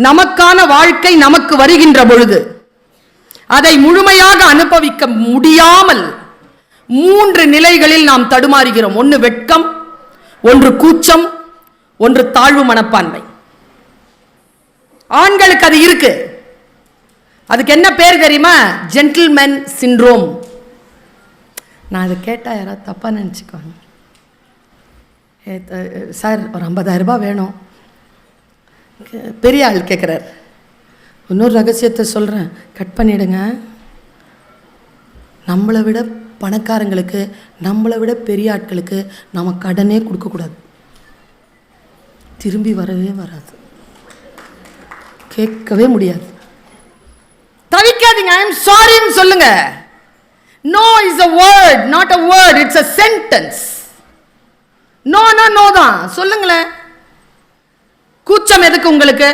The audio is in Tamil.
நமக்கான வாழ்க்கை நமக்கு வருகின்ற பொழுது அதை முழுமையாக அனுபவிக்க முடியாமல் 3 நிலைகளில் நாம் தடுமாறுகிறோம். ஒன்று வெட்கம், ஒன்று கூச்சம், ஒன்று தாழ்வு மனப்பான்மை. ஆண்களுக்கு அது இருக்கு. அதுக்கு என்ன பேர் தெரியுமா? Gentleman syndrome. நான் அதை கேட்டா யாராவது தப்பா நினைச்சுக்குவாங்க. சார் ஒரு 50,000 ரூபாய் வேணும். பெரிய ஆள் கேட்குறார். இன்னொரு ரகசியத்தை சொல்கிறேன், கட் பண்ணிடுங்க. நம்மளை விட பணக்காரங்களுக்கு, நம்மளை விட பெரிய ஆட்களுக்கு நம்ம கடனே கொடுக்கக்கூடாது. திரும்பி வரவே வராது, கேட்கவே முடியாது. தவிக்காதீங்க. ஐ எம் சாரின்னு சொல்லுங்க. No is a word, not a word, it's a sentence. No தான் சொல்லுங்களேன். கூச்சம் எதுக்கு உங்களுக்கு?